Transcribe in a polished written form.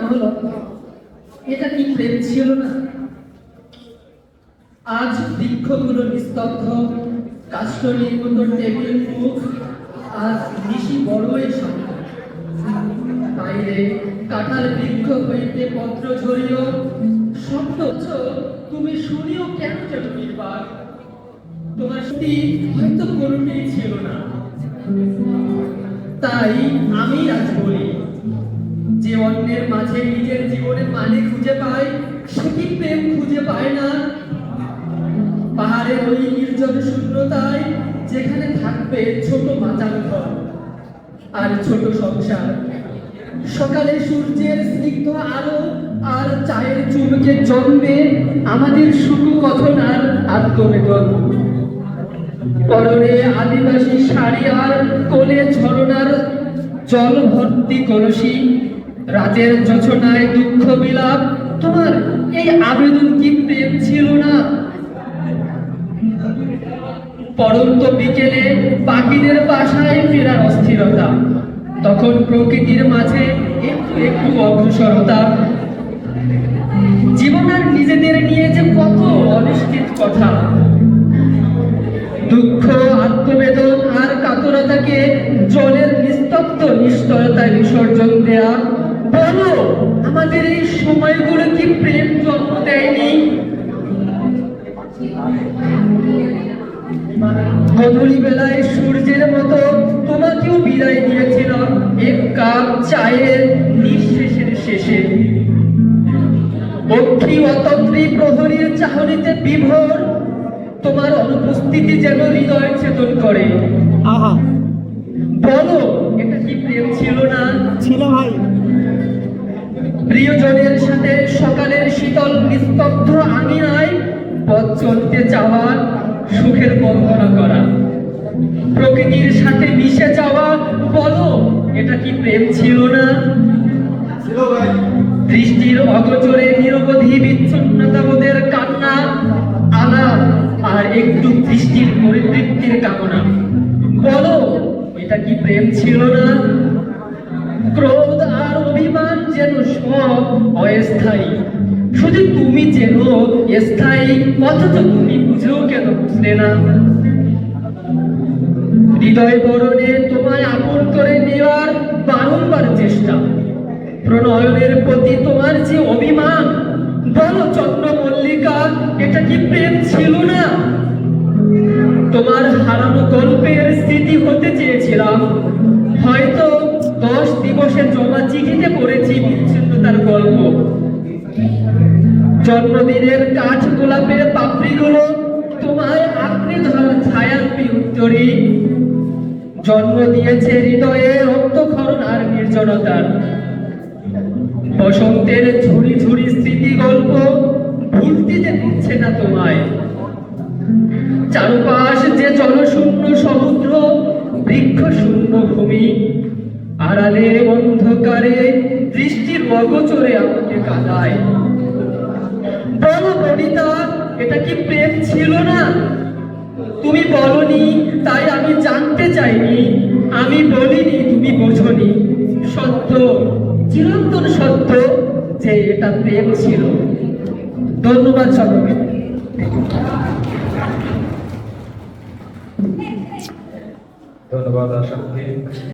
নাম হলো, এটা কি প্রেম ছিল না? আজ বৃক্ষগুলো নিস্তব্ধ, কাষ্ঠলির মতো টেবিল মুখ, আজ নিশি বড়ই শান্ত। বাইরে কাঁঠাল বৃক্ষ হইতে পত্র ঝরিও, শব্দ তুমি শুনিও কেন যেন নির্বাক। তোমার স্মৃতি হয়তো কোনোটাই ছিল না। তাই আমি আজ বলি, যে অন্যের মাঝে নিজের জীবনে মানে খুঁজে পায়, সে কি প্রেম খুঁজে পায় না? পাহাড়ের ওই নির্জন শূন্যতায় যেখানে থাকবে ছোট মাচার ঘর আর ছোট সংসার, সকালে সূর্যের স্নিগ্ধ আলো আর চায়ের চুমুকে জন্মে আমাদের শুধু কথন আর আত্মবেদন। পরনে আদিবাসী শাড়ি আর কোলে ঝরনার জল ভর্তি কলসি, রাতের যোছনায় দুঃখ বিলাপ। তোমার এই আবেদন কি প্রেম ছিল না? পড়ন্ত বিকেলে পাখিদের বাসায় ফেরার অস্থিরতা, তখন প্রকৃতির মাঝে একটু একটু অগ্রসরতা। জীবন আর নিজেদের নিয়ে যে কত অনিশ্চিত কথা, দুঃখ, আত্মবেদন আর কাতরতাকে জলের নিস্তব্ধ নিশ্চয়তায় বিসর্জন দেয়া। বলো, আমাদের এই সময়গুলো কি প্রেম জন্ম দেয়নি? গধূলি বেলায় সূর্যের মতো তোমাকেও বিদায় দিয়েছিল এক কাপ চায়ের নিঃশেষের শেষে। অক্ষী অতন্ত্রী প্রহরীর চাহনিতে বিভোর, তোমার অনুপস্থিতি যেন হৃদয় চেতন করে। বলো, এটা কি প্রেম ছিল না? ছিল ভাই। প্রিয়জনের সাথে সকালের শীতল নিস্তব্ধ আঙিনায় পথ চলতে যাওয়া, সুখের বন্দনা করা, প্রকৃতির সাথে মিশে যাওয়া। বলো, এটা কি প্রেম ছিল না? দৃষ্টির অগোচরে নিরবধি বিচ্ছিন্নতাবোধের কান্না, আলাপ আর একটু দৃষ্টির পরিতৃপ্তির কামনা। বলো, এটা কি প্রেম ছিল না? ক্রোধ আর অভিমান যেন সব অস্থায়ী, শুধু তুমি যেন স্থায়ী, অথচ তুমি বুঝেও কেন বুঝলে না? হৃদয় বরণে তোমায় আপন করে নেওয়ার বারংবার চেষ্টা, প্রণয়নের প্রতি তোমার যে অভিমান। বলো চন্দ্র মল্লিকা, এটা কি প্রেম ছিল না? তোমার হারানো গল্পের স্মৃতি হতে চেয়েছিলাম, হয়তো 10 দিবসে জমা চিঠিতে পড়েছি বিচ্ছিন্নতার গল্প। জন্মদিনের কাঠ গোলাপের পাপড়িগুলো তোমায় আঁকড়ে ধরার ছায়ার উত্তরী, জন্ম দিয়েছে হৃদয়ে রক্তক্ষরণ আর নির্জনতার। বসন্তের ঝুড়ি ঝুড়ি স্মৃতি গল্প ভুলতে যে দিচ্ছে না তোমায়। চারপাশ যে জলশূন্য সমুদ্র, বৃক্ষ শূন্য ভূমি, আড়ালে অন্ধকারে দৃষ্টির অগোচরে আমাকে কাঁদায়। বলো বনিতা, এটা কি প্রেম ছিল না? তুমি বলনি তাই আমি জানতে চাইনি, আমি বলিনি তুমি বোঝনি। সত্য, চিরন্তন সত্য যে এটা প্রেম ছিল। ধন্যবাদ সকলকে। ধন্যবাদ আশাকে।